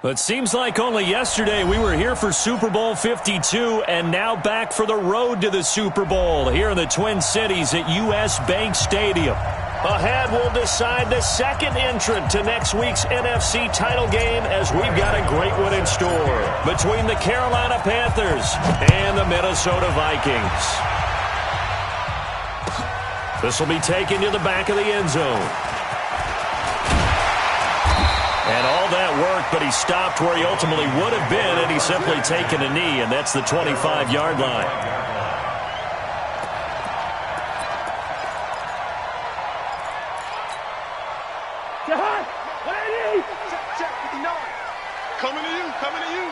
It seems like only yesterday we were here for Super Bowl 52 and now back for the road to the Super Bowl here in the Twin Cities at US Bank Stadium. Ahead, we'll decide the second entrant to next week's NFC title game as we've got a great one in store between the Carolina Panthers and the Minnesota Vikings. This will be taken to the back of the end zone. And all that worked, but he stopped where he ultimately would have been, and he's simply taken a knee, and that's the 25-yard line. Coming to you.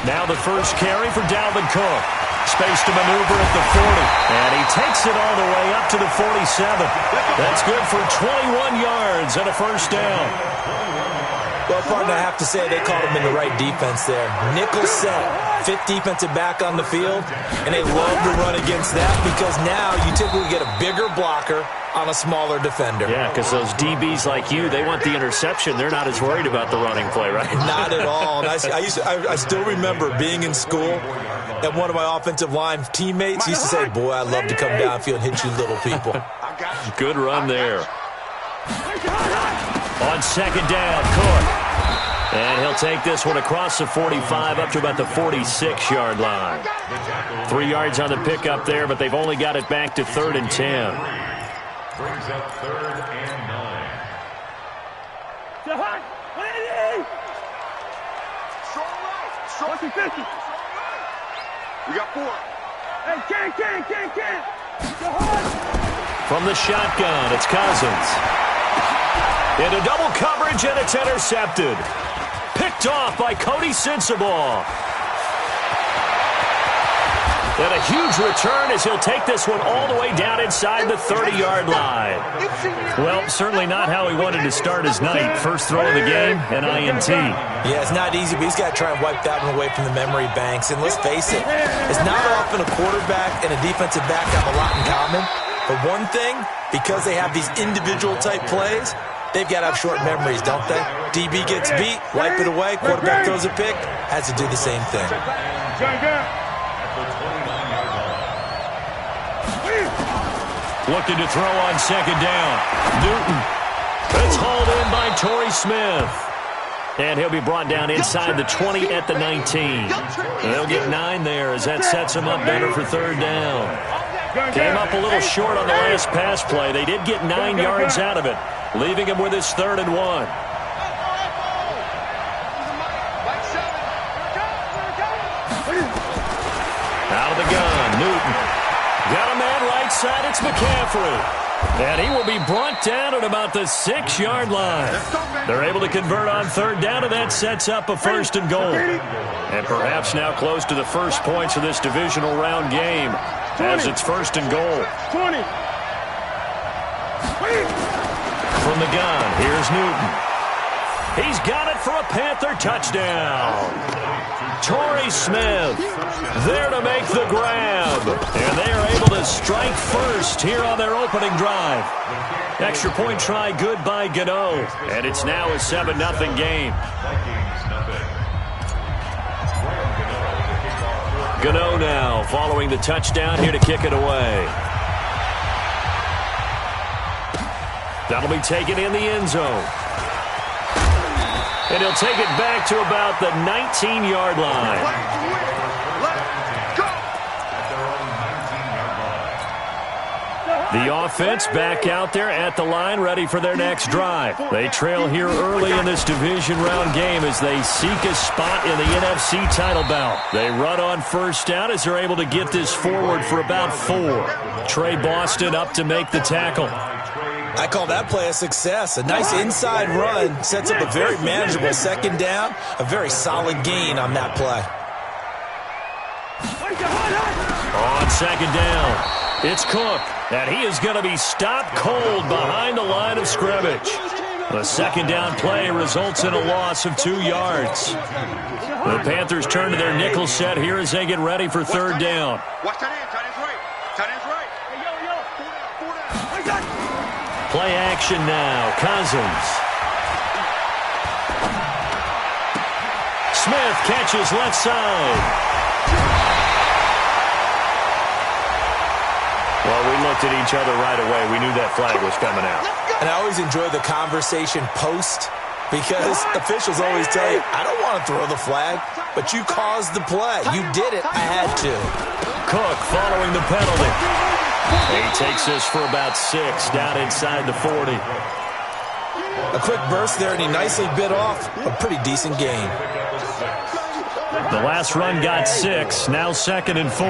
Now the first carry for Dalvin Cook. Space to maneuver at the 40. And he takes it all the way up to the 47. That's good for 21 yards and a first down. Well, partner, I have to say they called him in the right defense there. Nickel set, fifth defensive back on the field, and they love to run against that because now you typically get a bigger blocker on a smaller defender. Yeah, because those DBs like you, they want the interception. They're not as worried about the running play, right? Not at all. And I still remember being in school, and one of my offensive line teammates used to say, boy, I'd love to come downfield and hit you little people. Good run there. On second down, Cook. And he'll take this one across the 45 up to about the 46-yard line. 3 yards on the pickup there, but they've only got it back to 3rd and 10. Brings up 3rd and 9. We got 4. Hey, can. From the shotgun, it's Cousins. Into double coverage, and it's intercepted. Picked off by Cody Sensabaugh. And a huge return as he'll take this one all the way down inside the 30-yard line. Well, certainly not how he wanted to start his night. First throw of the game, an INT. Yeah, it's not easy, but he's got to try and wipe that one away from the memory banks. And let's face it, it's not often a quarterback and a defensive back have a lot in common. But one thing, because they have these individual-type plays, they've got to have short memories, don't they? DB gets beat, wipe it away, quarterback throws a pick, has to do the same thing. Looking to throw on second down. Newton. It's hauled in by Torrey Smith. And he'll be brought down inside the 20 at the 19. They'll get 9 there as that sets him up better for 3rd down. Came up a little short on the last pass play. They did get 9 yards out of it, leaving him with his 3rd and 1. Out of the gun, Newton. Got a man right side, it's McCaffrey. And he will be brought down at about the 6-yard line. They're able to convert on 3rd down, and that sets up a 1st and goal. And perhaps now close to the first points of this divisional round game as it's 1st and goal. 20. From the gun, here's Newton. He's got it for a Panther touchdown. Torrey Smith there to make the grab. And they are able to strike first here on their opening drive. Extra point try good by Gano. And it's now a 7-0 game. Gano now following the touchdown here to kick it away. That'll be taken in the end zone. And he'll take it back to about the 19-yard line. The offense back out there at the line, ready for their next drive. They trail here early in this division round game as they seek a spot in the NFC title bout. They run on 1st down as they're able to get this forward for about 4. Trey Boston up to make the tackle. I call that play a success. A nice inside run sets up a very manageable 2nd down. A very solid gain on that play. On 2nd down, it's Cook. And he is going to be stopped cold behind the line of scrimmage. The 2nd down play results in a loss of 2 yards. The Panthers turn to their nickel set here as they get ready for 3rd down. Watch that end. Tight end's right. Tight end's right. Hey, yo. Play action now. Cousins. Smith catches left side. Well, we looked at each other right away. We knew that flag was coming out. And I always enjoy the conversation post because officials always tell you, I don't want to throw the flag, but you caused the play. You did it. I had to. Cook following the penalty. He takes this for about 6 down inside the 40. A quick burst there, and he nicely bit off a pretty decent gain. The last run got 6. Now 2nd and 4.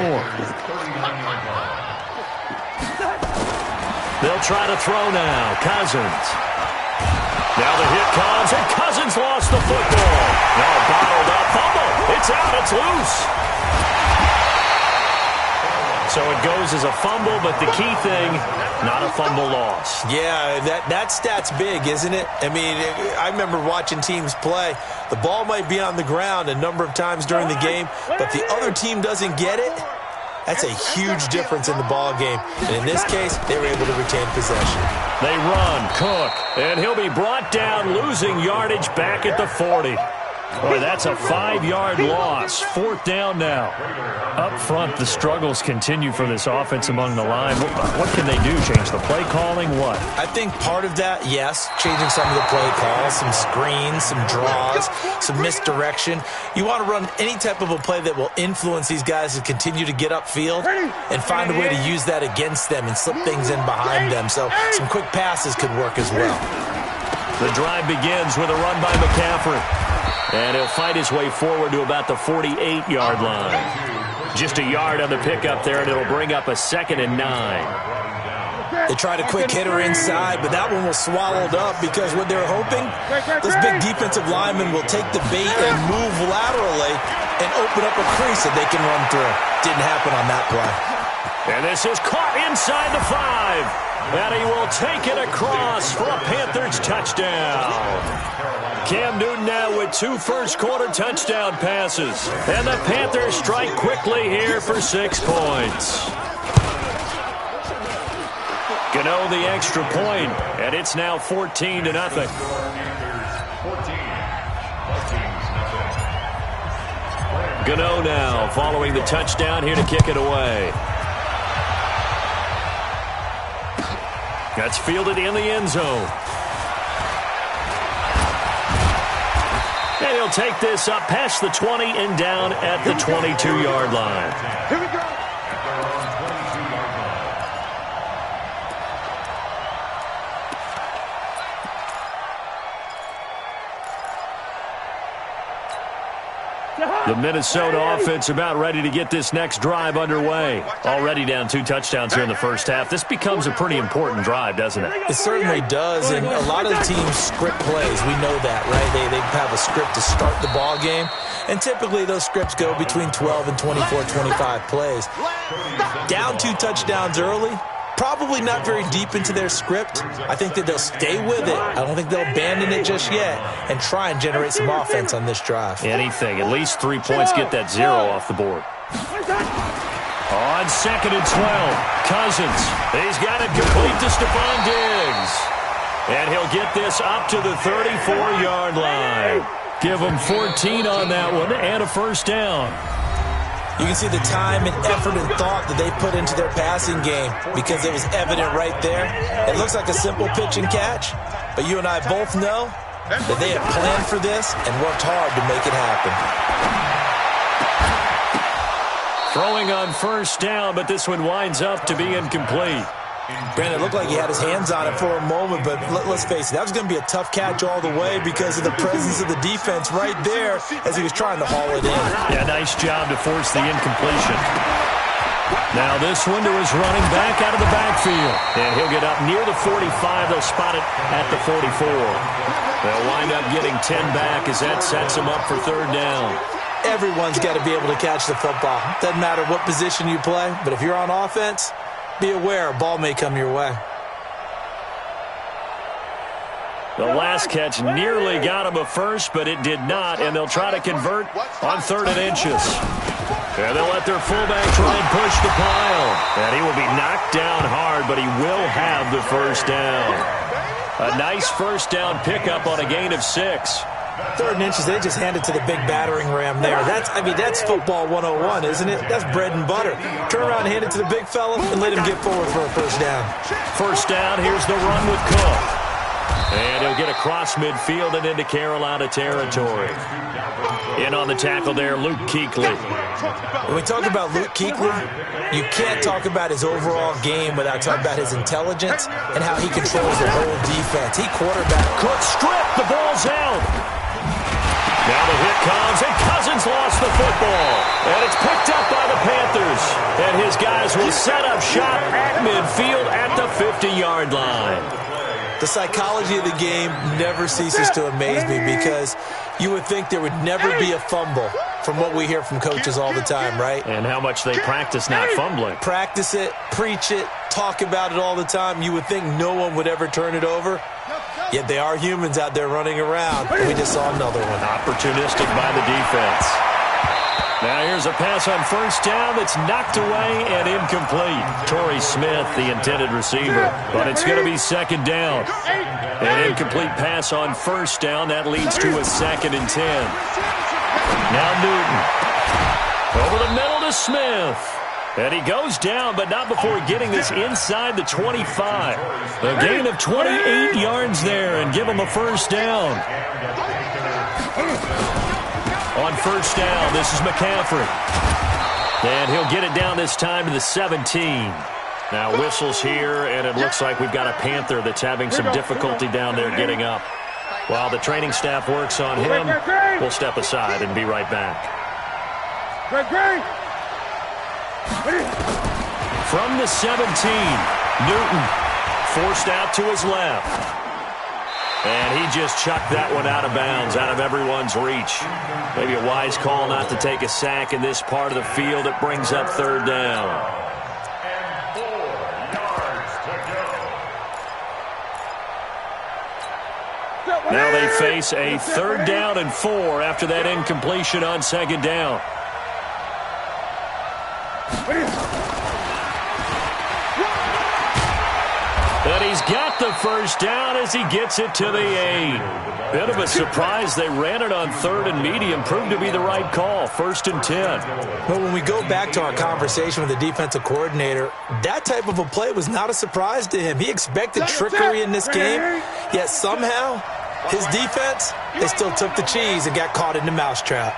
They'll try to throw now. Cousins. Now the hit comes, and Cousins lost the football. Now bottled up. Fumble. It's out. It's loose. So it goes as a fumble, but the key thing, not a fumble loss. Yeah, that stat's big, isn't it? I mean, I remember watching teams play. The ball might be on the ground a number of times during the game, but the other team doesn't get it. That's a huge difference in the ball game. And in this case, they were able to retain possession. They run, Cook, and he'll be brought down, losing yardage back at the 40. Boy, that's a 5-yard loss. 4th down now. Up front, the struggles continue for this offense among the line. What can they do? Change the play calling? What? I think part of that, yes, changing some of the play calls, some screens, some draws, some misdirection. You want to run any type of a play that will influence these guys to continue to get upfield and find a way to use that against them and slip things in behind them. So some quick passes could work as well. The drive begins with a run by McCaffrey. And he'll fight his way forward to about the 48-yard line. Just a yard on the pickup there, and it'll bring up a 2nd and 9. They tried a quick hitter inside, but that one was swallowed up because what they're hoping, those big defensive linemen will take the bait and move laterally and open up a crease that they can run through. Didn't happen on that play. And this is caught inside the 5. And he will take it across for a Panthers touchdown. Cam Newton now with 2 first-quarter touchdown passes. And the Panthers strike quickly here for 6 points. Gano the extra point, and it's now 14-0. Gano now following the touchdown here to kick it away. That's fielded in the end zone. And he'll take this up past the 20 and down at the 22-yard line. Here we go. The Minnesota offense about ready to get this next drive underway. Already down 2 touchdowns here in the first half. This becomes a pretty important drive, doesn't it? It certainly does, and a lot of the teams script plays. We know that, right? They have a script to start the ball game, and typically those scripts go between 12 and 24, 25 plays. Down 2 touchdowns early, probably not very deep into their script. I think that they'll stay with it. I don't think they'll abandon it just yet and try and generate some offense on this drive. Anything. At least 3 points, get that 0 off the board. On 2nd and 12, Cousins. He's got it complete to Stephon Diggs. And he'll get this up to the 34-yard line. Give him 14 on that one and a first down. You can see the time and effort and thought that they put into their passing game because it was evident right there. It looks like a simple pitch and catch, but you and I both know that they had planned for this and worked hard to make it happen. Throwing on first down, but this one winds up to be incomplete. Brandon, it looked like he had his hands on it for a moment, but let's face it, that was going to be a tough catch all the way because of the presence of the defense right there as he was trying to haul it in. Yeah, nice job to force the incompletion. Now this one to his running back out of the backfield. And he'll get up near the 45. They'll spot it at the 44. They'll wind up getting 10 back as that sets them up for 3rd down. Everyone's got to be able to catch the football. Doesn't matter what position you play, but if you're on offense, be aware a ball may come your way. The last catch nearly got him a first, but it did not, and they'll try to convert on 3rd and inches. And they'll let their fullback try and push the pile. And he will be knocked down hard, but he will have the first down. A nice first down pickup on a gain of 6. 3rd and inches, they just hand it to the big battering ram there. That's football 101, isn't it? That's bread and butter. Turn around and hand it to the big fella and let him get forward for a first down. First down, here's the run with Cook. And he'll get across midfield and into Carolina territory. In on the tackle there, Luke Kuechly. When we talk about Luke Kuechly, you can't talk about his overall game without talking about his intelligence and how he controls the whole defense. He quarterback. Cook stripped. The ball's out. Now the hit comes, and Cousins lost the football. And it's picked up by the Panthers. And his guys will set up shop at midfield at the 50-yard line. The psychology of the game never ceases to amaze me because you would think there would never be a fumble from what we hear from coaches all the time, right? And how much they practice not fumbling. Practice it, preach it, talk about it all the time. You would think no one would ever turn it over. Yet they are humans out there running around. And we just saw another one. Opportunistic by the defense. Now here's a pass on first down that's knocked away and incomplete. Torrey Smith, the intended receiver. But it's going to be 2nd down. An incomplete pass on first down. That leads to a 2nd and 10. Now Newton. Over the middle to Smith. And he goes down, but not before getting this inside the 25. A gain of 28 yards there and give him a first down. On first down, this is McCaffrey. And he'll get it down this time to the 17. Now whistles here, and it looks like we've got a Panther that's having some difficulty down there getting up. While the training staff works on him, we'll step aside and be right back. From the 17, Newton forced out to his left. And he just chucked that one out of bounds, out of everyone's reach. Maybe a wise call not to take a sack in this part of the field. It brings up 3rd down. And 4 yards to go. Now they face a 3rd down and 4 after that incompletion on 2nd down. And he's got the first down as he gets it to the 8. Bit of a surprise. They ran it on 3rd and medium. Proved to be the right call. 1st and 10. Well, when we go back to our conversation with the defensive coordinator, that type of a play was not a surprise to him. He expected trickery in this game, yet somehow his defense, they still took the cheese and got caught in the mousetrap.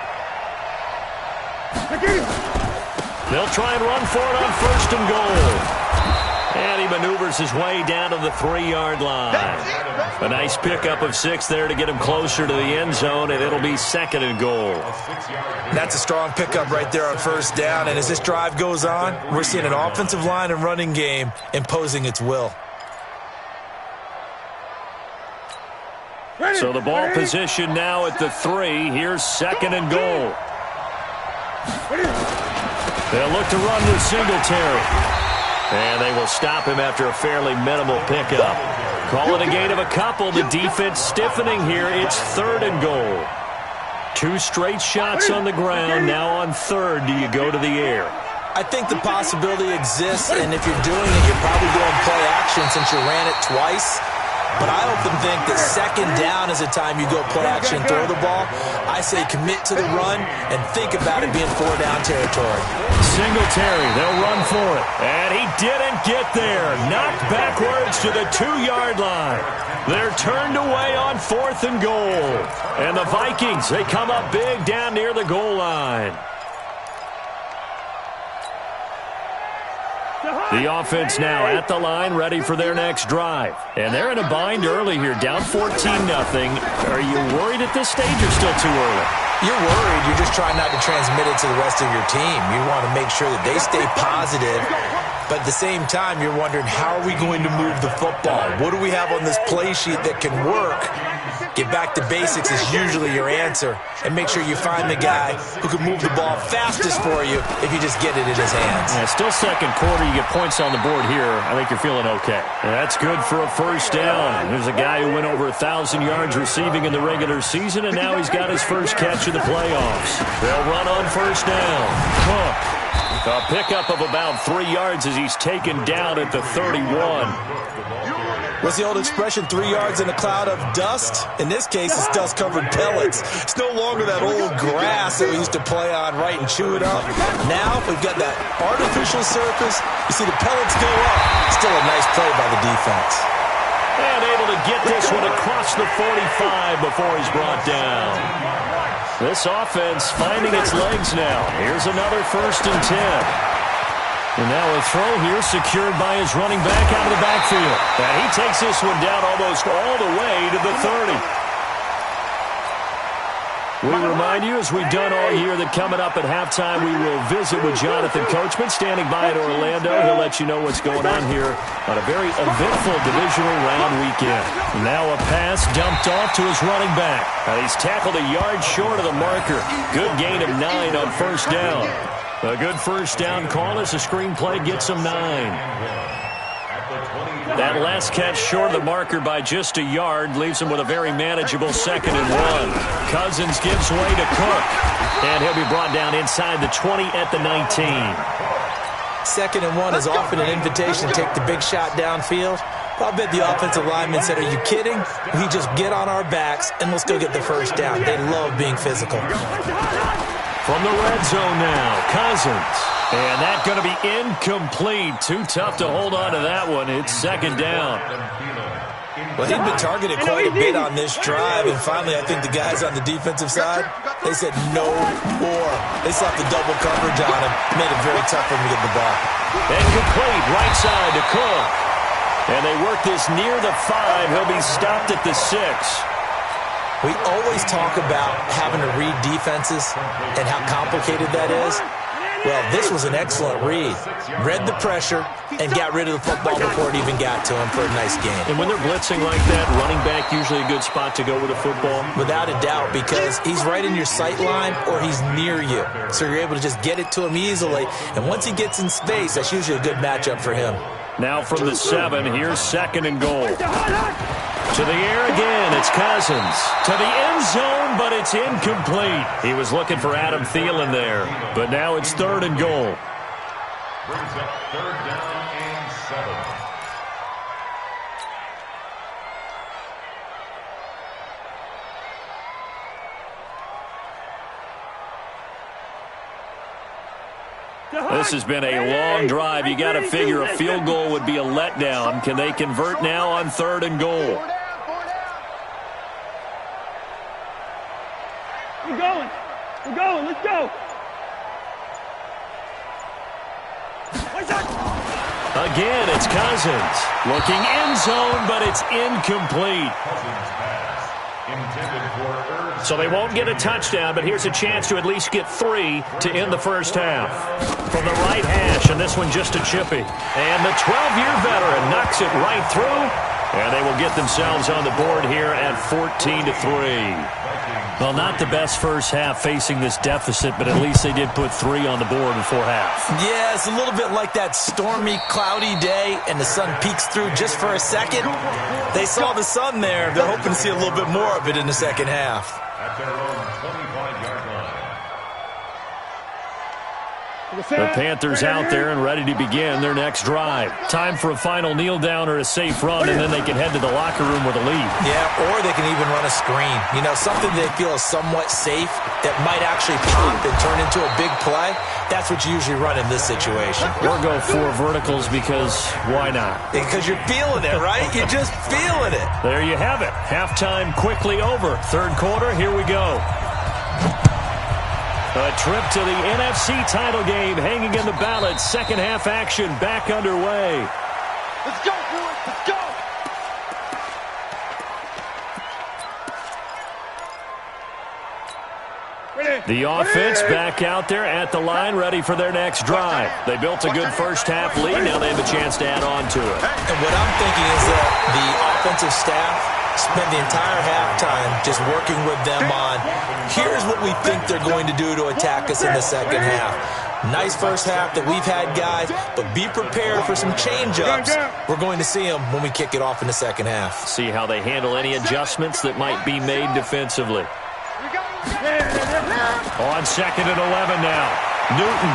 They'll try and run for it on 1st and goal. And he maneuvers his way down to the 3-yard line. A nice pickup of 6 there to get him closer to the end zone, and it'll be 2nd and goal. That's a strong pickup right there on first down, and as this drive goes on, we're seeing an offensive line and running game imposing its will. So the ball position now at the 3. Here's 2nd and goal. They'll look to run with Singletary. And they will stop him after a fairly minimal pickup. Call it a gain of a couple. The defense stiffening here. It's 3rd and goal. 2 straight shots on the ground. Now on 3rd, do you go to the air? I think the possibility exists, and if you're doing it, you're probably going play action since you ran it twice. But I often think that 2nd down is the time you go play action and throw the ball. I say commit to the run and think about it being 4-down territory. Singletary, they'll run for it. And he didn't get there. Knocked backwards to the 2-yard line. They're turned away on 4th and goal. And the Vikings, they come up big down near the goal line. The offense now at the line, ready for their next drive. And they're in a bind early here, down 14-0. Are you worried at this stage or still too early? You're worried. You're just trying not to transmit it to the rest of your team. You want to make sure that they stay positive. But at the same time, you're wondering, how are we going to move the football? What do we have on this play sheet that can work? Get back to basics is usually your answer. And make sure you find the guy who can move the ball fastest for you if you just get it in his hands. Yeah, still 2nd quarter. You get points on the board here. I think you're feeling okay. That's good for a first down. There's a guy who went over 1,000 yards receiving in the regular season, and now he's got his first catch in the playoffs. They'll run on first down. Cook. A pickup of about 3 yards as he's taken down at the 31. What's the old expression, 3 yards in a cloud of dust? In this case, it's dust-covered pellets. It's no longer that old grass that we used to play on, right, and chew it up. Now, we've got that artificial surface. You see the pellets go up. Still a nice play by the defense. And able to get this one across the 45 before he's brought down. This offense finding its legs now. Here's another 1st and 10. And now a throw here secured by his running back out of the backfield. And he takes this one down almost all the way to the 30. We remind you, as we've done all year, that coming up at halftime, we will visit with Jonathan Coachman standing by in Orlando. He'll let you know what's going on here on a very eventful divisional round weekend. Now a pass dumped off to his running back. And he's tackled a yard short of the marker. Good gain of 9 on 1st down. A good 1st down call as the screenplay gets him 9. That last catch short of the marker by just a yard leaves him with a very manageable 2nd and 1. Cousins gives way to Cook. And he'll be brought down inside the 20 at the 19. 2nd and 1 is often an invitation to take the big shot downfield. I bet the offensive lineman said, are you kidding? We just get on our backs and let's go get the 1st down. They love being physical. From the red zone now, Cousins. And that's going to be incomplete. Too tough to hold on to that one. It's 2nd down. Well, he'd been targeted quite a bit on this drive, and finally I think the guys on the defensive side, they said no more. They slapped the double coverage on him, made it very tough for him to get the ball. Incomplete, right side to Cook. And they work this near the 5. He'll be stopped at the 6. We always talk about having to read defenses and how complicated that is. Well, this was an excellent read. Read the pressure and got rid of the football before it even got to him for a nice game. And when they're blitzing like that, running back usually a good spot to go with the football? Without a doubt, because he's right in your sight line or he's near you. So you're able to just get it to him easily. And once he gets in space, that's usually a good matchup for him. Now from the 7, here's 2nd and goal. To the air again, it's Cousins. To the end zone, but it's incomplete. He was looking for Adam Thielen there, but now it's 3rd and goal. Brings up 3rd down and 7. This has been a long drive. You got to figure a field goal would be a letdown. Can they convert now on 3rd and goal? We're going. We're going. Let's go. Again, it's Cousins. Looking end zone, but it's incomplete. So they won't get a touchdown, but here's a chance to at least get 3 to end the 1st half. From the right hash, and this one just a chippy. And the 12-year veteran knocks it right through, and they will get themselves on the board here at 14-3. Well, not the best first half facing this deficit, but at least they did put 3 on the board before half. Yeah, it's a little bit like that stormy, cloudy day, and the sun peeks through just for a second. They saw the sun there. They're hoping to see a little bit more of it in the 2nd half. At their own 25-yard line. The Panthers out there and ready to begin their next drive. Time for a final kneel down or a safe run, and then they can head to the locker room with a lead. Yeah, or they can even run a screen. You know, something they feel is somewhat safe that might actually pop and turn into a big play. That's what you usually run in this situation. Or go 4 verticals because why not? Because you're feeling it, right? You're just feeling it. There you have it. Halftime quickly over. 3rd quarter, here we go. A trip to the NFC title game hanging in the balance. 2nd half action back underway. Let's go, boys. Let's go. The offense back out there at the line, ready for their next drive. They built a good first half lead. Now they have a chance to add on to it. And what I'm thinking is that the offensive staff spent the entire halftime just working with them on, here's what we think they're going to do to attack us in the 2nd half. Nice first half that we've had, guys, but be prepared for some change-ups. We're going to see them when we kick it off in the 2nd half. See how they handle any adjustments that might be made defensively. On 2nd and 11 now. Newton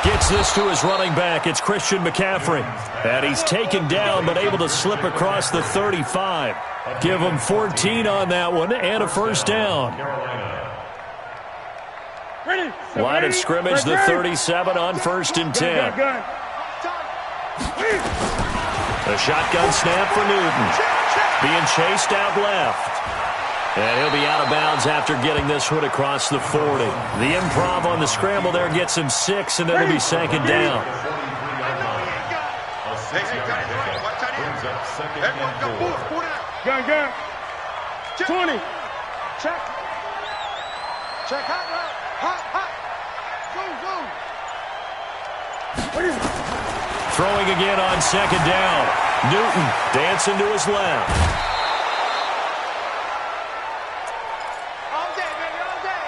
gets Hands this to his running back. It's Christian McCaffrey. And he's taken down but able to slip across the 35. Give him 14 on that one and a first down. Line of scrimmage, the 37 on 1st and 10. A shotgun snap for Newton. Being chased out left. And he'll be out of bounds after getting this one across the 40. The improv on the scramble there gets him 6, and then he'll be 2nd down. Gun. 20. Check. Hot. Throwing again on 2nd down. Newton dancing to his left. All day, baby, all day.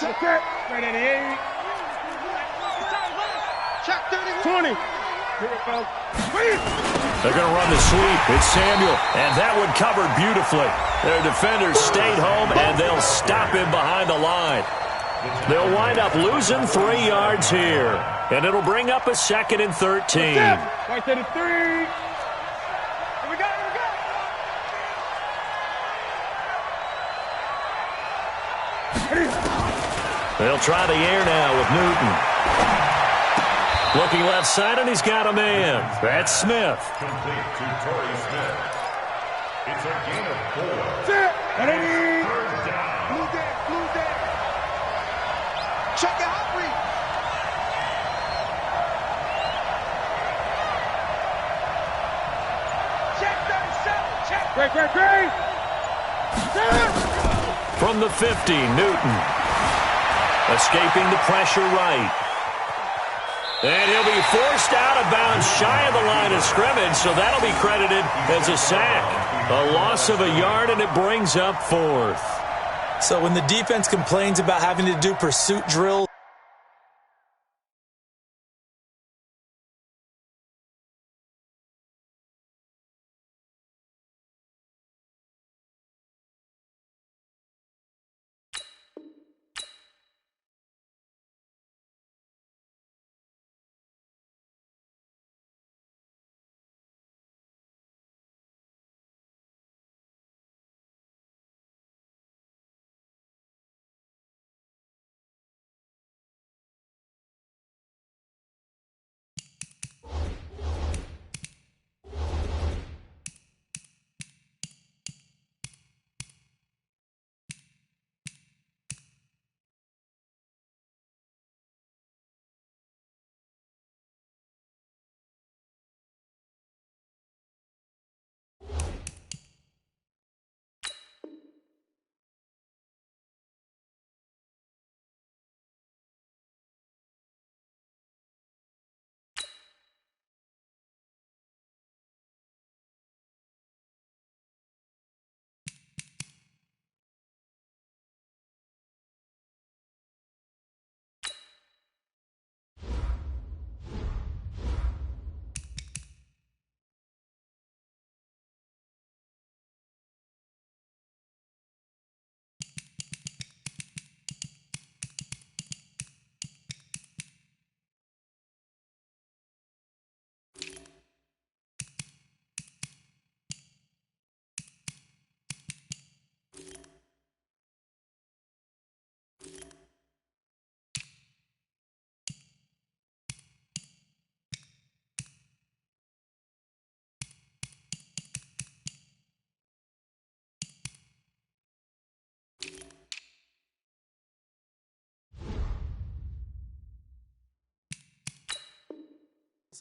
Check it. Right at the 8. Check 30. 20. They're going to run the sweep. It's Samuel. And that one covered beautifully. Their defenders stayed home, and they'll stop him behind the line. They'll wind up losing 3 yards here. And it'll bring up a 2nd and 13. Right to the 3. Here we go. They'll try the air now with Newton. Looking left side, and he's got a man. That's Smith. Complete to Torrey Smith. It's a gain of 4. Ready? Third down. Blue day. Check it out, Reed. Check 37. Check. Great. From the 50, Newton. Escaping the pressure right. And he'll be forced out of bounds shy of the line of scrimmage, so that'll be credited as a sack. A loss of a yard, and it brings up 4th. So when the defense complains about having to do pursuit drills,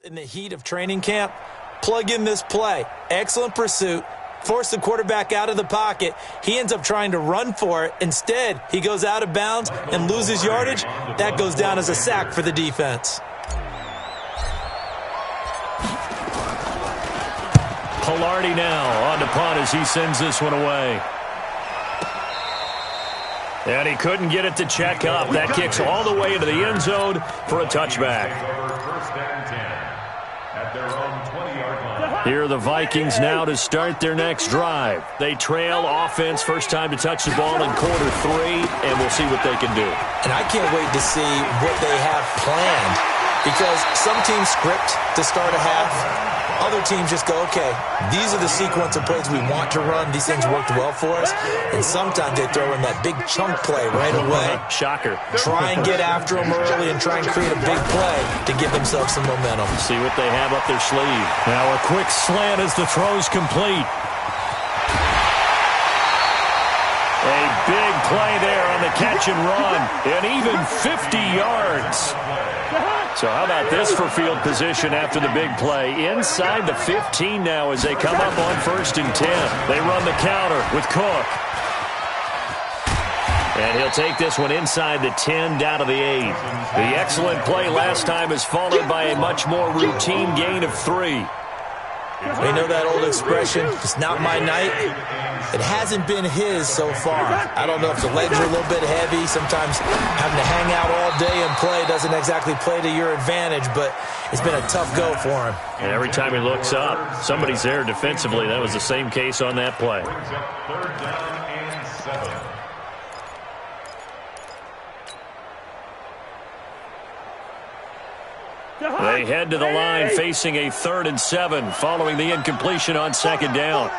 in the heat of training camp, plug in this play. Excellent pursuit. Force the quarterback out of the pocket. He ends up trying to run for it. Instead, he goes out of bounds and loses yardage. That goes down as a sack for the defense. Pilardi now on the punt as he sends this one away. And he couldn't get it to check up. That kicks all the way into the end zone for a touchback. First and 10 at their own 20-yard line. Here are the Vikings now to start their next drive. They trail offense, first time to touch the ball in quarter 3, and we'll see what they can do. And I can't wait to see what they have planned, because some teams script to start a half. Other teams just go, okay, these are the sequence of plays we want to run. These things worked well for us. And sometimes they throw in that big chunk play right away. Shocker. Try and get after them early and try and create a big play to give themselves some momentum. See what they have up their sleeve. Now a quick slant as the throw's complete. A big play there on the catch and run. And even 50 yards. So how about this for field position after the big play? Inside the 15 now as they come up on 1st and 10. They run the counter with Cook. And he'll take this one inside the 10 down to the 8. The excellent play last time is followed by a much more routine gain of 3. We know that old expression, it's not my night. It hasn't been his so far. I don't know if the legs are a little bit heavy. Sometimes having to hang out all day and play doesn't exactly play to your advantage, but it's been a tough go for him. And every time he looks up, somebody's there defensively. That was the same case on that play. 3rd down and 7. They head to the line facing a 3rd and 7 following the incompletion on 2nd down.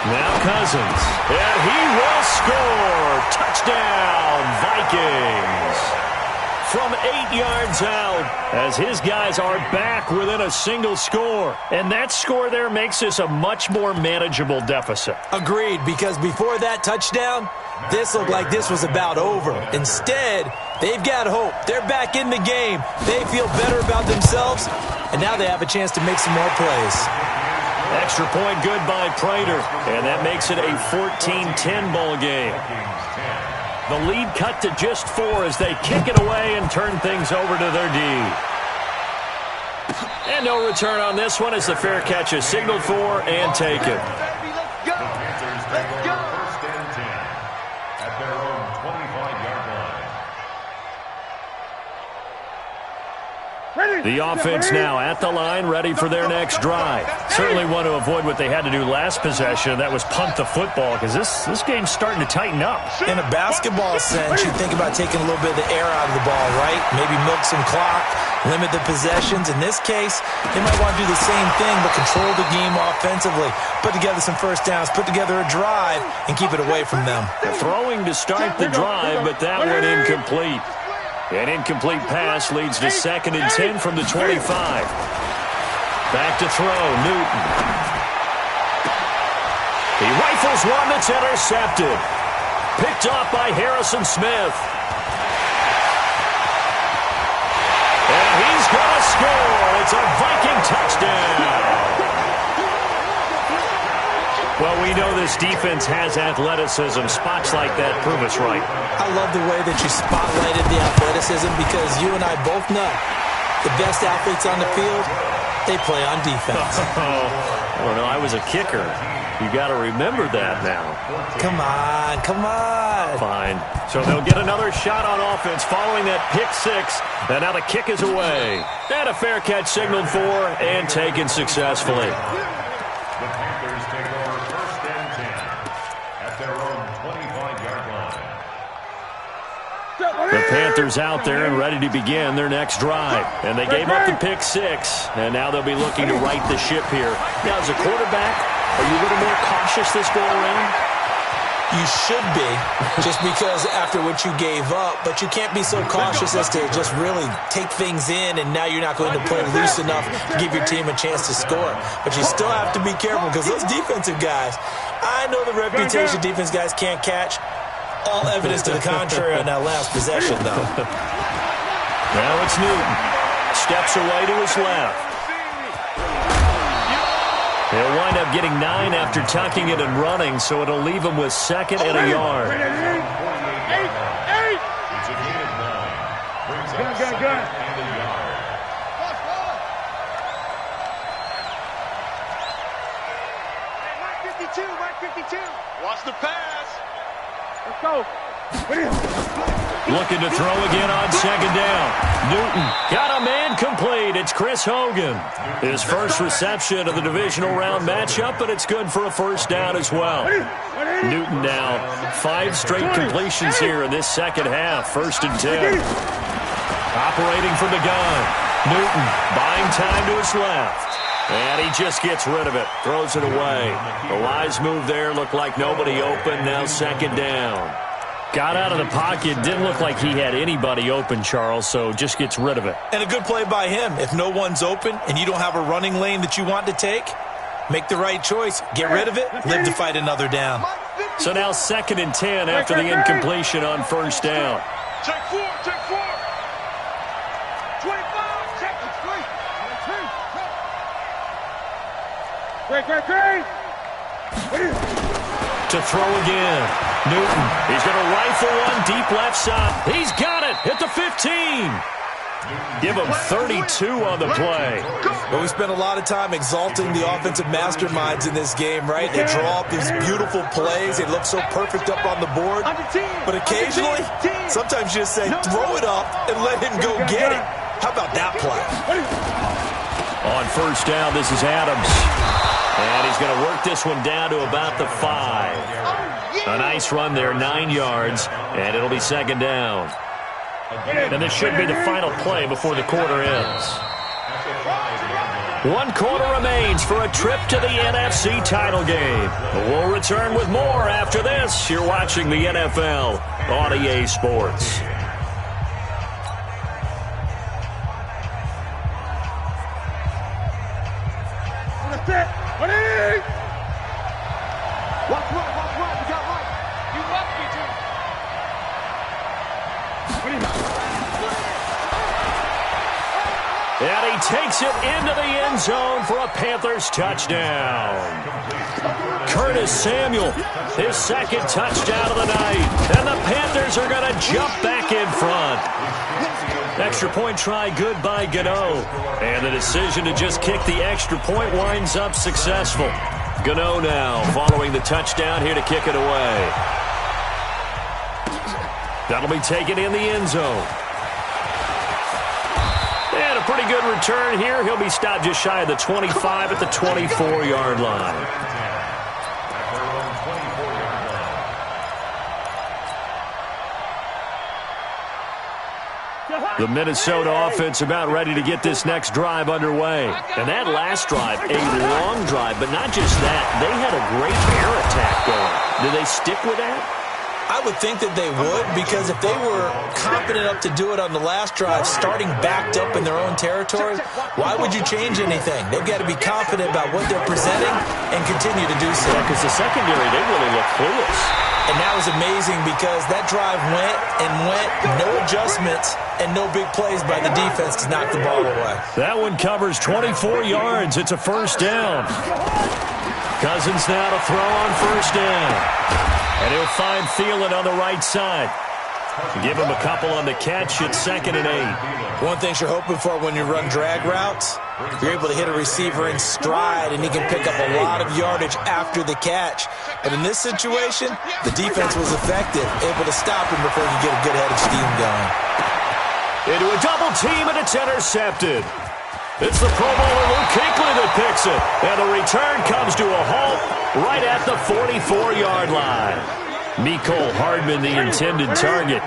Now Cousins, and he will score. Touchdown, Vikings. From 8 yards out, as his guys are back within a single score. And that score there makes this a much more manageable deficit. Agreed, because before that touchdown, this looked like this was about over. Instead, they've got hope. They're back in the game. They feel better about themselves, and now they have a chance to make some more plays. Extra point good by Prater, and that makes it a 14-10 ball game. The lead cut to just 4 as they kick it away and turn things over to their D. And no return on this one as the fair catch is signaled for and taken. The offense now at the line, ready for their next drive. Certainly want to avoid what they had to do last possession. That was punt the football, because this game's starting to tighten up. In a basketball sense, you think about taking a little bit of the air out of the ball, right? Maybe milk some clock, limit the possessions. In this case, they might want to do the same thing, but control the game offensively. Put together some first downs, put together a drive, and keep it away from them. Throwing to start the drive, but that went incomplete. An incomplete pass leads to 2nd and 10 from the 25. Back to throw, Newton. He rifles one that's intercepted. Picked off by Harrison Smith. And he's going to score. It's a Viking touchdown. Well, we know this defense has athleticism. Spots like that prove us right. I love the way that you spotlighted the athleticism, because you and I both know the best athletes on the field, they play on defense. I don't know. I was a kicker. You got to remember that now. Come on, come on. Fine. So they'll get another shot on offense following that pick 6. And now the kick is away. And a fair catch signaled for and taken successfully. The Panthers take over 1st and 10 at their own 25-yard line. The Panthers out there and ready to begin their next drive. And they gave up the pick 6, and now they'll be looking to right the ship here. Now, as a quarterback, are you a little more cautious this go around? You should be, just because after what you gave up, but you can't be so cautious as to just really take things in, and now you're not going to play loose enough to give your team a chance to score. But you still have to be careful, because those defensive guys, I know the reputation defense guys can't catch. All evidence to the contrary on that last possession, though. Now it's Newton. Steps away to his left. He'll wind up getting 9 after tucking it and running, so it'll leave him with 2nd and a yard. It's a gain of 9. Brings up 2nd and a yard. Mark 52, Mark 52. Watch the pass. Let's go. Looking to throw again on second down. Newton got a man complete. It's Chris Hogan. His first reception of the divisional round matchup, but it's good for a first down as well. Newton now 5 straight completions here in this second half. 1st and 10. Operating from the gun. Newton buying time to his left. And he just gets rid of it. Throws it away. The wise move there. Looked like nobody open. Now second down. Got out of the pocket. Didn't look like he had anybody open, Charles, so just gets rid of it. And a good play by him. If no one's open and you don't have a running lane that you want to take, make the right choice. Get rid of it. Live to fight another down. So now 2nd and 10 after the incompletion on first down. Check 4, check 4. 25, check 3. Great. To throw again. Newton, he's going to rifle one deep left side. He's got it at the 15. Give him 32 on the play. Well, we spent a lot of time exalting the offensive masterminds in this game, right? They draw up these beautiful plays. They look so perfect up on the board. But occasionally, sometimes you just say, throw it up and let him go get it. How about that play? On first down, this is Adams. And he's going to work this one down to about the 5. A nice run there, 9 yards, and it'll be second down. And this should be the final play before the quarter ends. 1 quarter remains for a trip to the NFC title game. We'll return with more after this. You're watching the NFL on EA Sports. Watch right. You got right. You left me too. And he takes it into the end zone for a Panthers touchdown. Curtis Samuel, his 2nd touchdown of the night. And the Panthers are going to jump back in front. Extra point try good by Gano. And the decision to just kick the extra point winds up successful. Gano now following the touchdown here to kick it away. That'll be taken in the end zone. And a pretty good return here. He'll be stopped just shy of the 25 at the 24-yard line. The Minnesota offense about ready to get this next drive underway. And that last drive, a long drive, but not just that. They had a great air attack going. Do they stick with that? I would think that they would, because if they were confident enough to do it on the last drive, starting backed up in their own territory, why would you change anything? They've got to be confident about what they're presenting and continue to do so. Yeah, because the secondary, they really look clueless. And that was amazing because that drive went, no adjustments, and no big plays by the defense to knock the ball away. That one covers 24 yards. It's a first down. Cousins now to throw on first down. And he'll find Thielen on the right side. Give him a couple on the catch. It's 2nd and 8. One thing you're hoping for when you run drag routes, you're able to hit a receiver in stride, and he can pick up a lot of yardage after the catch. But in this situation, the defense was effective, able to stop him before he could get a good head of steam going. Into a double team, and it's intercepted. It's the Pro Bowler Luke Kuechly that picks it. And the return comes to a halt right at the 44-yard line. Mecole Hardman, the intended target.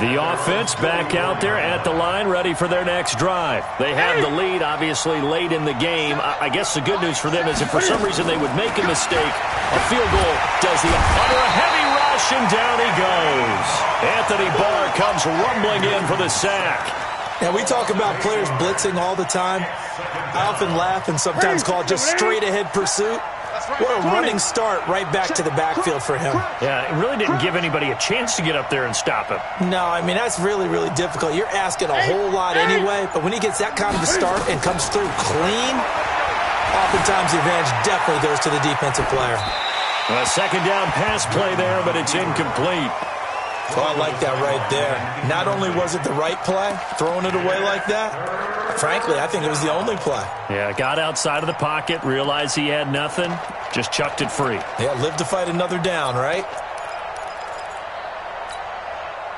The offense back out there at the line, ready for their next drive. They have the lead, obviously, late in the game. I guess the good news for them is if for some reason they would make a mistake, a field goal does the under a heavy rush, and down he goes. Anthony Barr comes rumbling in for the sack. Now, we talk about players blitzing all the time. I often laugh and sometimes call it just straight-ahead pursuit. What a running start right back to the backfield for him. Yeah, it really didn't give anybody a chance to get up there and stop him. No, I mean, that's really, really difficult. You're asking a whole lot anyway, but when he gets that kind of a start and comes through clean, oftentimes the advantage definitely goes to the defensive player. A second down pass play there, but it's incomplete. Oh, I like that right there. Not only was it the right play, throwing it away like that, frankly, I think it was the only play. Yeah, got outside of the pocket, realized he had nothing, just chucked it free. Yeah, live to fight another down, right?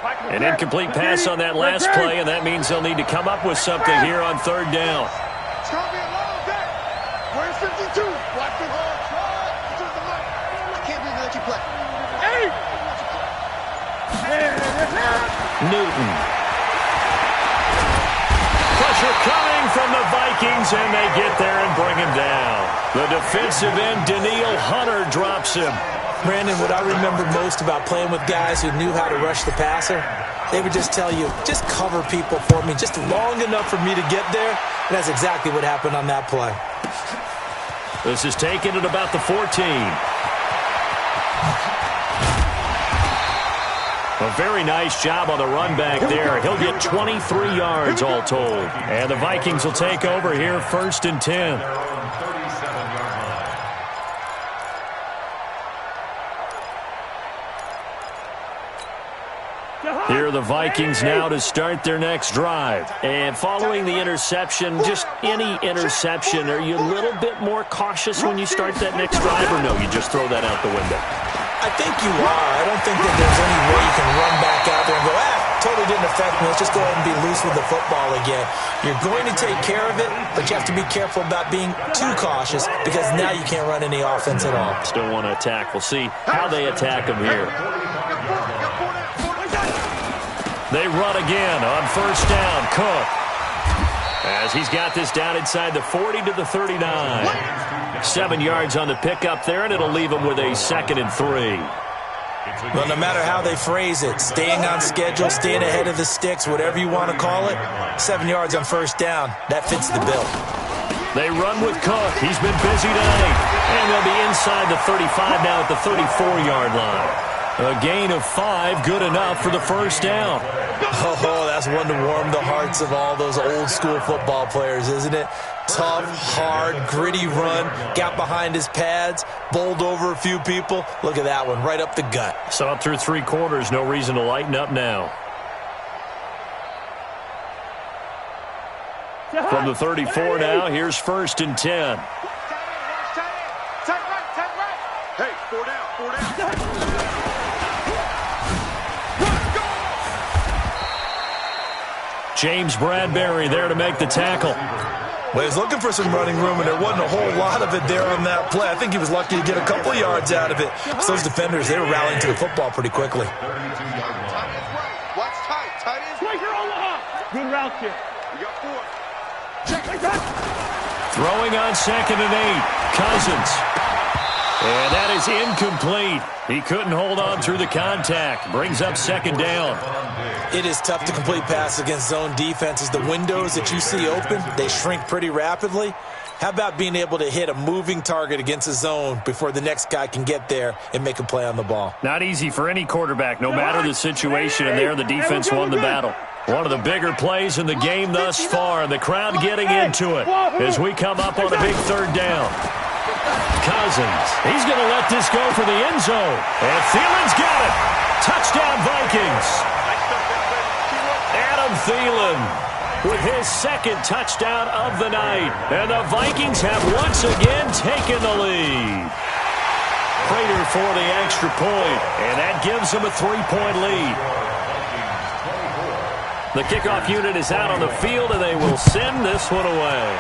An incomplete pass on that last play, and that means they'll need to come up with something here on third down. It's going to be a long day. Where's 52? Watch the ball. I can't believe they let you play. Newton. Pressure coming from the Vikings, and they get there and bring him down. The defensive end, Daniil Hunter, drops him. Brandon, what I remember most about playing with guys who knew how to rush the passer, they would just tell you, just cover people for me, just long enough for me to get there. And that's exactly what happened on that play. This is taken at about the 14. A very nice job on the run back there. He'll get 23 yards all told. And the Vikings will take over here, 1st and 10. Here are the Vikings now to start their next drive. And following the interception, just any interception, are you a little bit more cautious when you start that next drive, or no, you just throw that out the window? I think you are. I don't think that there's any way you can run back out there and go, totally didn't affect me. Let's just go ahead and be loose with the football again. You're going to take care of it, but you have to be careful about being too cautious because now you can't run any offense at all. Still want to attack. We'll see how they attack him here. They run again on 1st down. Cook, as he's got this down inside the 40 to the 39. 7 yards on the pickup there, and it'll leave him with a 2nd and 3. Well, no matter how they phrase it, staying on schedule, staying ahead of the sticks, whatever you want to call it, 7 yards on 1st down, that fits the bill. They run with Cook. He's been busy tonight. And they'll be inside the 35 now at the 34-yard line. A gain of 5, good enough for the 1st down. Oh, that's one to warm the hearts of all those old-school football players, isn't it? Tough, hard, gritty run, got behind his pads, bowled over a few people. Look at that one, right up the gut. Saw it through 3 quarters, no reason to lighten up now. From the 34 now, here's 1st and 10. Hey, 4 down. James Bradbury there to make the tackle. Well, he was looking for some running room, and there wasn't a whole lot of it there on that play. I think he was lucky to get a couple yards out of it. So those defenders, they were rallying to the football pretty quickly. Watch tight. Tight is right here on the hop. Good route here. We got 4. Check. Throwing on 2nd and 8. Cousins. And that is incomplete. He couldn't hold on through the contact. Brings up 2nd down. It is tough to complete passes against zone defenses. The windows that you see open, they shrink pretty rapidly. How about being able to hit a moving target against a zone before the next guy can get there and make a play on the ball? Not easy for any quarterback, no matter the situation, and there the defense won the battle. One of the bigger plays in the game thus far, and the crowd getting into it as we come up on a big 3rd down. Cousins, he's going to let this go for the end zone. And Thielen's got it. Touchdown, Vikings. Adam Thielen with his 2nd touchdown of the night. And the Vikings have once again taken the lead. Prater for the extra point, and that gives them a 3-point lead. The kickoff unit is out on the field, and they will send this one away.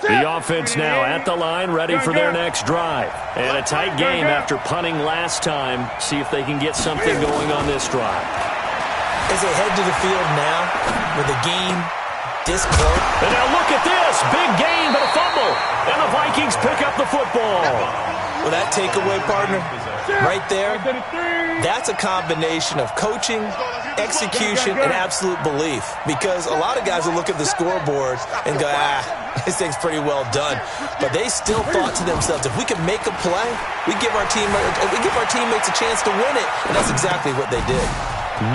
The offense now at the line, ready for their next drive. And a tight game after punting last time. See if they can get something going on this drive. As they head to the field now, with the game this close. And now look at this. Big gain, but a fumble. And the Vikings pick up the football. Well, that takeaway, partner, right there, that's a combination of coaching, execution, and absolute belief. Because a lot of guys will look at the scoreboard and go, this thing's pretty well done. But they still thought to themselves, if we can make a play, we give our teammates a chance to win it. And that's exactly what they did.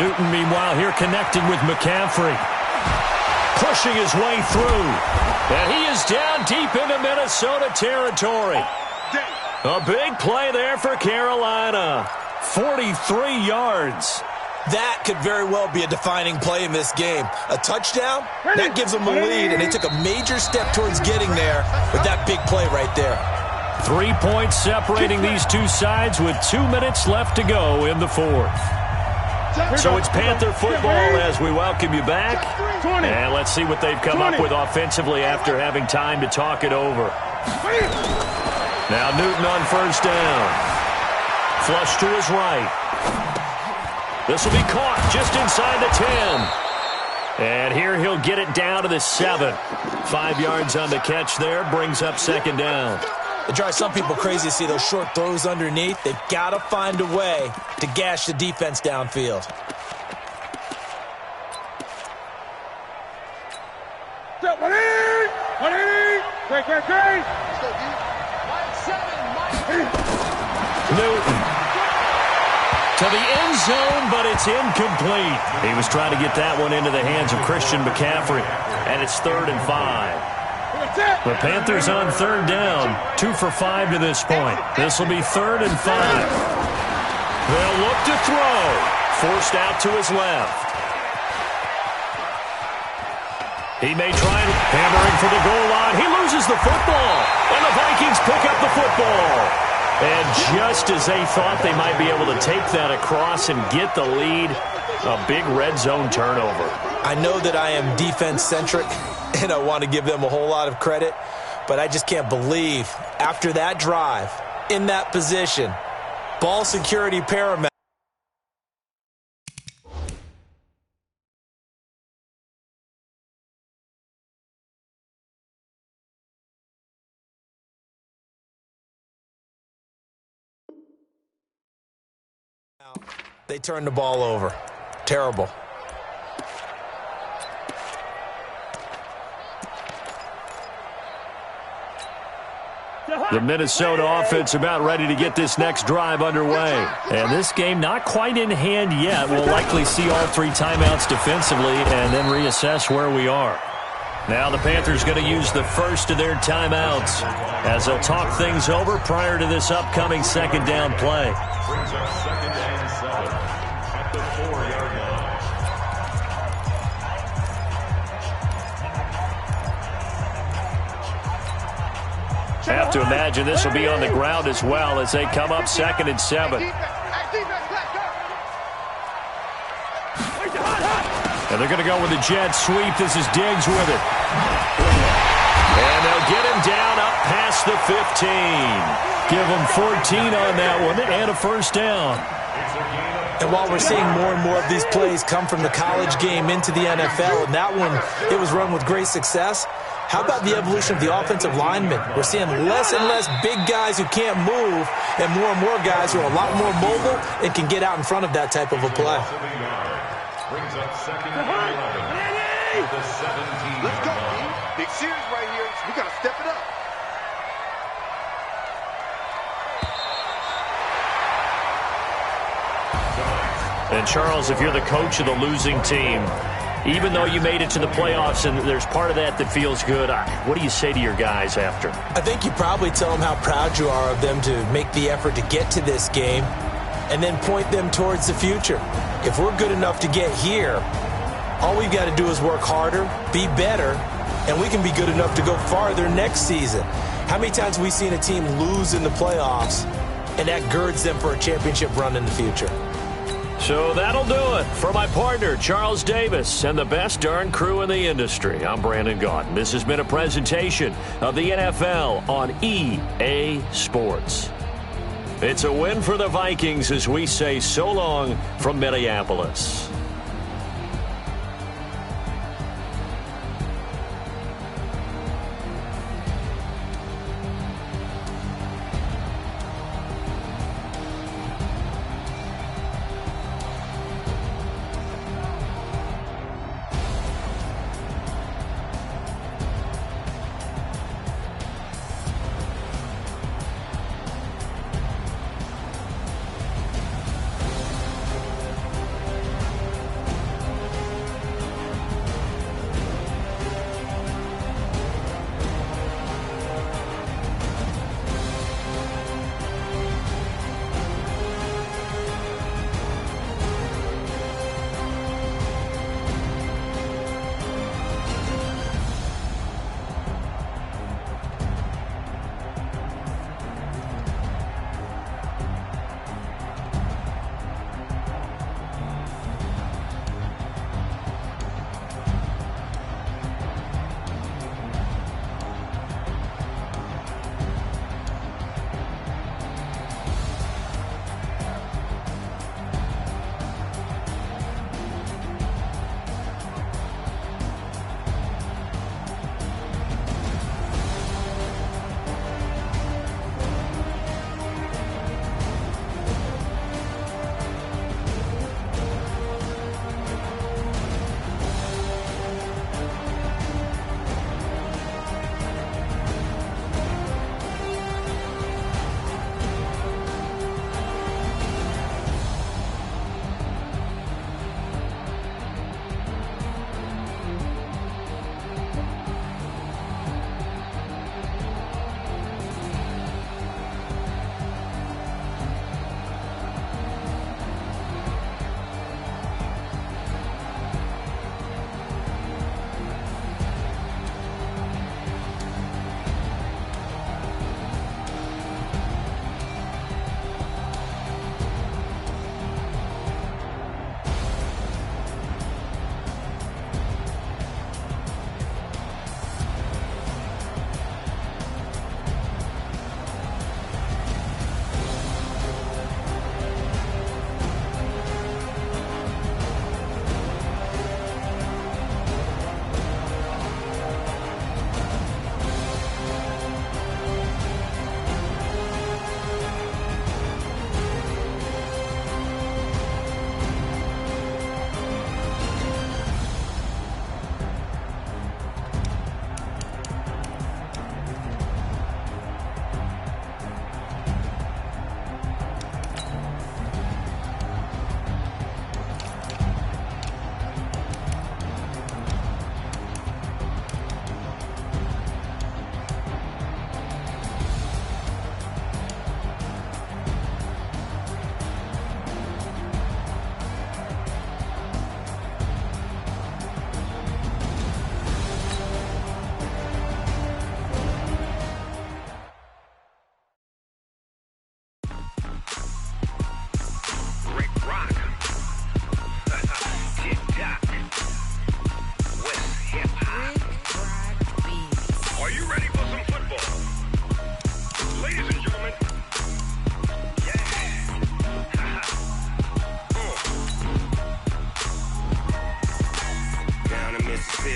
Newton, meanwhile, here connecting with McCaffrey. Pushing his way through. And he is down deep into Minnesota territory. A big play there for Carolina. 43 yards. That could very well be a defining play in this game. A touchdown, that gives them a lead, and they took a major step towards getting there with that big play right there. 3 points separating these two sides with 2 minutes left to go in the fourth. So it's Panther football as we welcome you back. And let's see what they've come up with offensively after having time to talk it over. Now Newton on first down. Flush to his right. This will be caught just inside the 10. And here he'll get it down to the 7. 5 yards on the catch there, brings up second down. It drives some people crazy to see those short throws underneath. They've got to find a way to gash the defense downfield. Newton to the end zone, but it's incomplete. He was trying to get that one into the hands of Christian McCaffrey, and it's 3rd and 5. The Panthers on third down, 2 for 5 to this point. This will be 3rd and 5. They'll look to throw. Forced out to his left. He may try hammering for the goal line. He loses the football, and the Vikings pick up the football. And just as they thought they might be able to take that across and get the lead, a big red zone turnover. I know that I am defense-centric, and I want to give them a whole lot of credit, but I just can't believe after that drive, in that position, ball security paramount. They turned the ball over. Terrible. The Minnesota offense about ready to get this next drive underway. And this game not quite in hand yet. We'll likely see all 3 timeouts defensively and then reassess where we are. Now the Panthers going to use the first of their timeouts as they'll talk things over prior to this upcoming second down play. Brings up 2nd and 7 at the 4-yard line. Have to imagine this will be on the ground as well as they come up 2nd and 7. And they're going to go with a jet sweep. This is Diggs with it. And they'll get him down up past the 15. Give him 14 on that one and a first down. And while we're seeing more and more of these plays come from the college game into the NFL, and that one, it was run with great success, how about the evolution of the offensive linemen? We're seeing less and less big guys who can't move and more guys who are a lot more mobile and can get out in front of that type of a play. Brings up 2nd and 11 at the 17. Let's go, D. Big series right here. We got to step it up. And Charles, if you're the coach of the losing team, even though you made it to the playoffs and there's part of that that feels good, what do you say to your guys after? I think you probably tell them how proud you are of them to make the effort to get to this game and then point them towards the future. If we're good enough to get here, all we've got to do is work harder, be better, and we can be good enough to go farther next season. How many times have we seen a team lose in the playoffs, and that girds them for a championship run in the future? So that'll do it for my partner, Charles Davis, and the best darn crew in the industry. I'm Brandon Gaudin. This has been a presentation of the NFL on EA Sports. It's a win for the Vikings as we say so long from Minneapolis.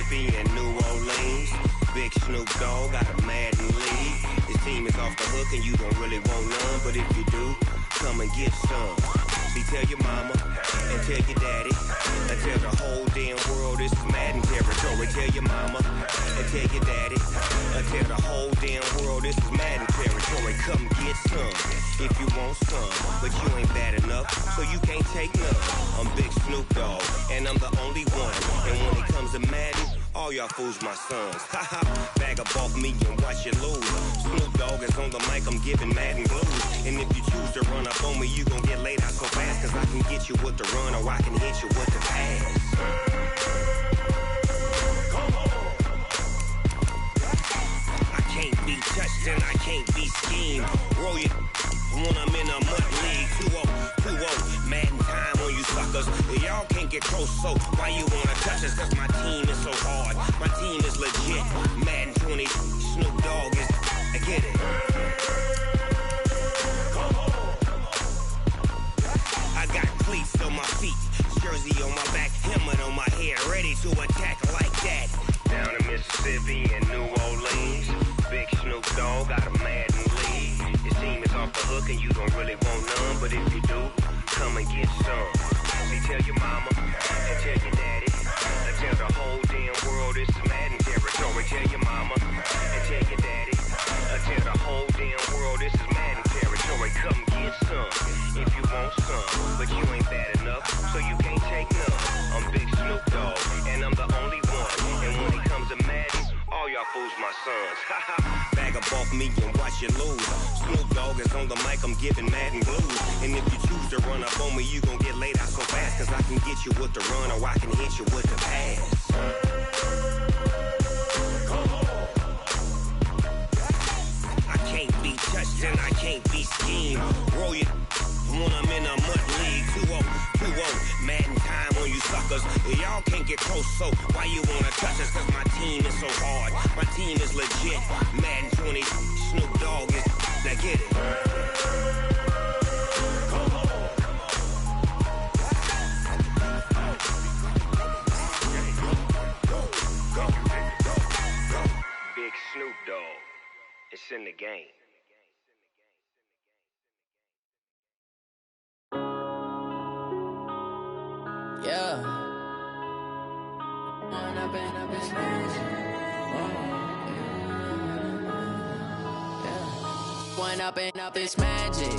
Mississippi and New Orleans. Big Snoop Dogg got a Madden league. His team is off the hook and you don't really want none, but if you do, come and get some. See, tell your mama and tell your daddy and tell the whole damn world this is Madden territory. Tell your mama and tell your daddy and tell the whole damn world this is Madden territory. Come get some if you want some, but you ain't bad enough, so you can't take none. I'm Big Snoop Dogg and I'm the only one. And when it comes to Madden, all y'all fools my sons. Haha, bag up off me and watch you lose. Snoop Dogg is on the mic, I'm giving Madden blues. And if you choose to run up on me, you gon' get laid out so fast, cause I can get you with the run or I can hit you with the pass. Come on. I can't be touched and I can't be schemed. Roll it when I'm in a mud league. 2-0, Madden time on you suckers. Y'all can't get close, so why you wanna touch us? Cause my team is so hard, my team is legit. Madden 20, Snoop Dogg is, I get it. Come on. I got cleats on my feet, jersey on my back, helmet on my head, ready to attack like that. Down in Mississippi and New Orleans, Big Snoop Dogg got a Madden league. His team is off the hook and you don't really want none, but if you do, come and get some. See, tell your mama and tell your daddy and tell the whole damn world this is Madden territory. Tell your mama and tell your daddy and tell the whole damn world this is Madden territory. Come get some if you want some, but you ain't bad enough, so you can't take none. I'm Big Snoop Dogg and I'm the only one. And when it comes to Madden, all y'all fools my sons. Bag up off me and watch you lose. Snoop Dogg is on the mic, I'm giving Madden blues. And if you choose to run up on me, you gon' get laid out so fast, cause I can get you with the run or I can hit you with the pass. Come on. I can't be touched and I can't be schemed. Roll it when I'm in a mud league. 2-0, Madden time on you suckers. Y'all can't get close, so why you wanna touch us? Cause my team is so hard, my team is legit. Madden 20, Snoop Dogg is, now get it. Come on. Go. Big Snoop Dogg, it's in the game. Yeah. One up and up, it's magic.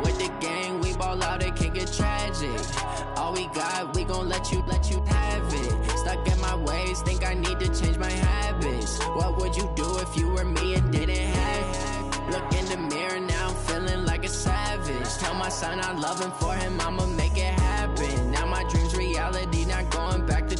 With the gang, we ball out, it can get tragic. All we got, we gon' let you have it. Stuck in my ways, think I need to change my habits. What would you do if you were me and didn't have it? Look in the mirror now, feeling like a savage. Tell my son I love him, for him I'ma make it happen. Now my dream's reality, not going back to.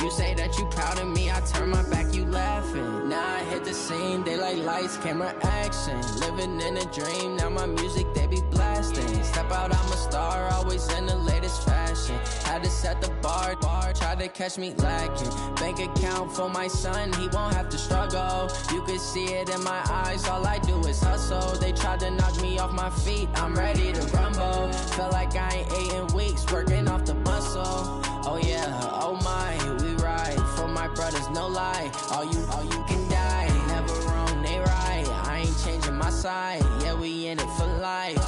You say that you proud of me, I turn my back, you laughing. Now I hit the scene, they like lights, camera, action. Living in a dream, now my music, they be blasting. Step out, I'm a star, always in the latest fashion. Had to set the bar, try to catch me lacking. Bank account for my son, he won't have to struggle. You can see it in my eyes, all I do is hustle. They tried to knock me off my feet, I'm ready to rumble. Felt like I ain't ate in weeks, working off the muscle. Oh yeah, oh my, we ride for my brothers, no lie. All you can die, never wrong, they right. I ain't changing my side, yeah, we in it for life.